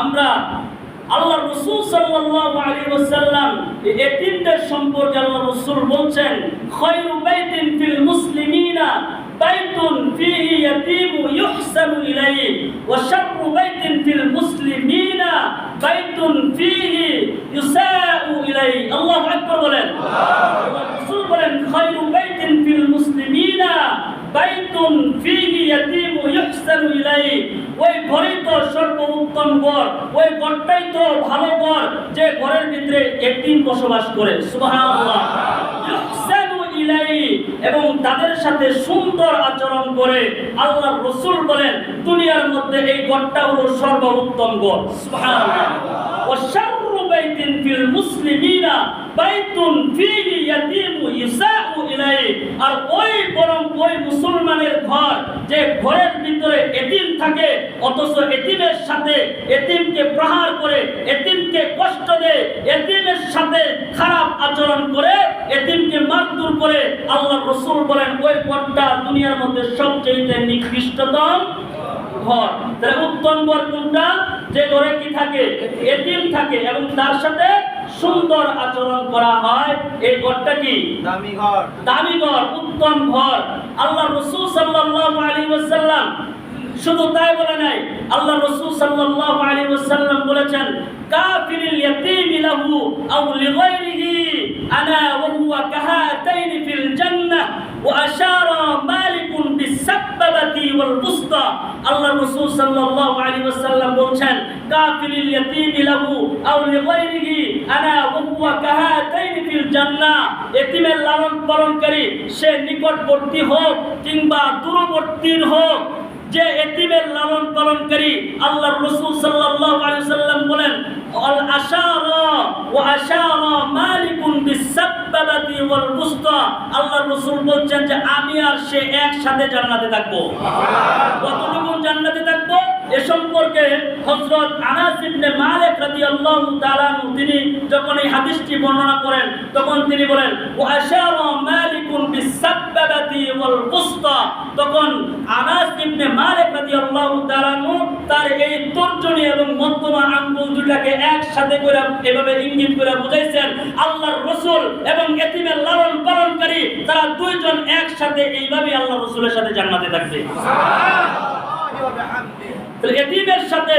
আমরা আল্লাহ রাসূল সাল্লাল্লাহু আলাইহি ওয়াসাল্লাম এতিমদের সম্পর্কে আল্লাহ রাসূল বলছেন, খায়রু বাইতিন ফিল মুসলিমিনা বাইতুন ফিহি ইয়াতীমু ইউহসানু ইলাইহি ওয়া শাররু বাইতিন ফিল মুসলিমিনা বাইতুন ফিহি ইউসাউ ইলাইহি। আল্লাহু আকবার বলেন। আল্লাহ রাসূল বলেন, খায়রু বাইতিন ফিল মুসলিমিনা বাইতুন ফিহি ইয়াতীমু ইউহসানু ইলাইহি। ওই ঘরই তো সর্বোত্তম ঘর, ওই ঘরটাই তো ভালো ঘর যে ঘরের ভিতরে এতিম বসবাস করে। সুবহানাল্লাহ। ইউহসানু ইলাইহি, এবং তাদের সাথে সুন্দর আচরণ করে। আল্লাহর রাসূল বলেন, দুনিয়ার মধ্যে এই ঘরটা হলো সর্বোত্তম ঘর। সুবহানাল্লাহ। ওয়া শাররু বাইতিন ফিল মুসলিমিনা বাইতুন ফিহি ইয়াতীমু ইউসাউ ইলাইহি। আর ওই বরং ওই মুসলমানের ঘর যে ঘরের ভিতরে এতিম থাকে, অথচ এতিমের সাথে এতিমকে প্রহার করে, এতিমকে কষ্ট দেয়, এতিমের সাথে খারাপ আচরণ করে, এতিমকে মারধর করে, আল্লাহর রাসূল বলেন ওই ঘরটা দুনিয়ার মধ্যে সবচেয়ে নিকৃষ্টতম ঘর। তাহলে উত্তম ঘর কোনটা? যে ঘরে কি থাকে? এতিম থাকে এবং তার সাথে সুন্দর আচরণ করা হয়। এই ঘরটা কি? দামি ঘর। দামি ঘর, উত্তম ঘর। আল্লাহ রাসূল সাল্লাল্লাহু আলাইহি ওয়াসাল্লাম শুধু তাই বলে নাই, আল্লাহ রাসূল সাল্লাল্লাহু আলাইহি ওয়াসাল্লাম বলেছেন, কাফিরুল ইয়াতীম লাহু আও লিগাইরিহি আনা ওয়া হুয়া কাহাতাইন ফিল জান্নাহ ওয়া আশারা মালিকুন বিসাব্বাতি ওয়াল বুসতা। আল্লাহ রাসূল সাল্লাল্লাহু আলাইহি ওয়াসাল্লাম বলেন, কাফিরুল ইয়াতীম লাহু আও লিগাইরিহি আনা ওয়া হুয়া কাহাতাইন ফিল জান্নাহ। এতিমের লালন পালনকারী সে নিকটবর্তী হোক কিংবা দূরবর্তী হোক, যে এতিমের লালন পালনকারী, আল্লাহর রাসূল সাল্লাল্লাহু আলাইহি ওয়াসাল্লাম বলেন, আল আশারা ওয়া আশারা মালিকুন বিসাব্বাতি ওয়াল বুসতা। আল্লাহর রাসূল বলেন যে আমি আর সে একসাথে জান্নাতে থাকব। কতটুকু জান্নাতে থাকব? এ সম্পর্কে হযরত আনাস ইবনে মালিক রাদিয়াল্লাহু তাআলা তিনি যখন এই হাদিসটি বর্ণনা করেন, তখন তিনি বলেন, ওয়া আশারা মালিকুন বিসাব্বাতি ওয়াল বুসতা। তখন আনাস ইবনে মালিক রাদিয়াল্লাহু তাআলা তার এই তর্জনী এবং মধ্যমা আঙ্গুল দুটাকে একসাথে করে এভাবে ইঙ্গিত করে বুঝাইছেন, আল্লাহর রাসূল এবং এতিমের লালন পালনকারী তারা দুইজন একসাথে এইভাবে আল্লাহর রাসূলের সাথে জান্নাতে থাকবে। এতিমের সাথে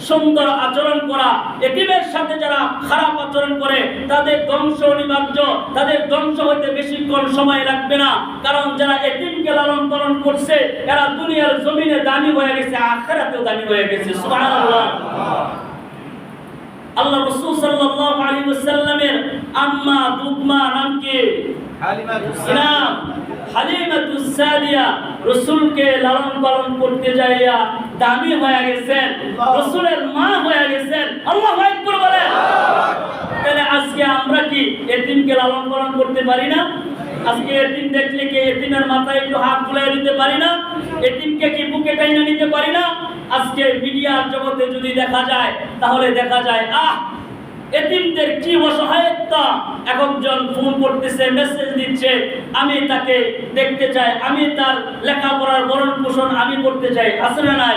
সুন্দর আচরণ করা, এতিমের সাথে যারা খারাপ আচরণ করে তাদের ধ্বংস অনিবার্য, তাদের ধ্বংস হইতে বেশিক্ষণ সময় লাগবে না। কারণ যারা এতিমকে লালন পালন করছে এরা দুনিয়ার জমিনে দামি হয়ে গেছে, আখিরাতেও দামি হয়ে গেছে। সুবহানাল্লাহ। আল্লাহ রাসূল সাল্লাল্লাহু আলাইহি ওয়াসাল্লামের আম্মা দুগমা নাম কি? হালিমাতুস সাদিয়া। রাসূলকে লালন পালন করতে যাইয়া দামি হয়ে গেছেন, রাসূলের মা হয়ে গেছেন। আল্লাহু আকবার বলেন। তাহলে আজকে আমরা কি এতিমকে লালন পালন করতে পারি না? আজকে এতিম দেখলে কি এতিমের মাথায় একটু হাত বুলিয়ে দিতে পারি না? এতিমকে কি বুকে টাইনা নিতে পারি না? আজকে মিডিয়ার জগতে যদি দেখা যায় তাহলে দেখা যায় এতিমদের কি অসহায়তা। একজন ফোন করতেছে, মেসেজ দিচ্ছে, আমি তাকে দেখতে চাই, আমি তার লেখাপড়ার ভরণ পোষণ আমি করতে চাই। আছে না নাই?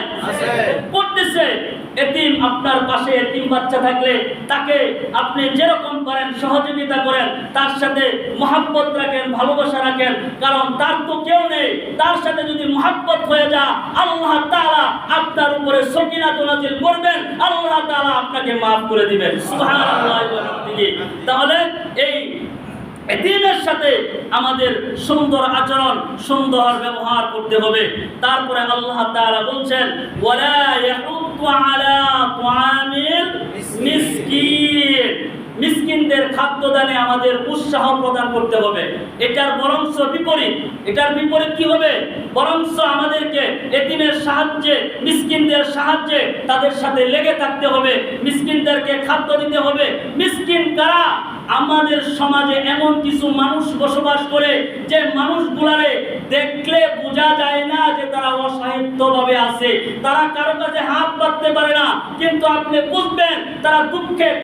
করতেছে। এতিম আপনার পাশে এতিম বাচ্চা থাকলে তাকে আপনি যেরকম করেন সহযোগিতা করেন, তার সাথে মহব্বত রাখেন, ভালোবাসা রাখেন। কারণ তার তো কেউ নেই, তার সাথে যদি মহব্বত হয়ে যায় আল্লাহ তাআলা আপনার উপরে সকিনাত নাযিল করবেন, আল্লাহ তাআলা আপনাকে maaf করে দিবেন। সুবহানাল্লাহ। তাহলে এই এতিমের সাথে আমাদের সুন্দর আচরণ, সুন্দর ব্যবহার করতে হবে। তারপরে আল্লাহ তাআলা বলছেন, ওয়ালা ইয়াহুদ্দু আলা তুআমিল মিসকিন। মিসকিনদের খাদ্যদানে আমাদের উৎসাহ প্রদান করতে হবে। এটার বরংশ বিপরীত। এটার বিপরীত কি হবে? বরংশ আমাদেরকে এতিমের সাহায্যে, মিসকিনদের সাহায্যে তাদের সাথে লেগে থাকতে হবে, মিসকিনদেরকে খাদ্য দিতে হবে। মিসকিন কারা? আমাদের সমাজে এমন কিছু মানুষ বসবাস করে যে মানুষগুলারে দেখলে বোঝা যায় না যে তারা অসাহিত্যভাবে আছে, তারা কারো কাছে হাত পাততে পারে না, কিন্তু আপনি বুঝবেন তারা দুঃখে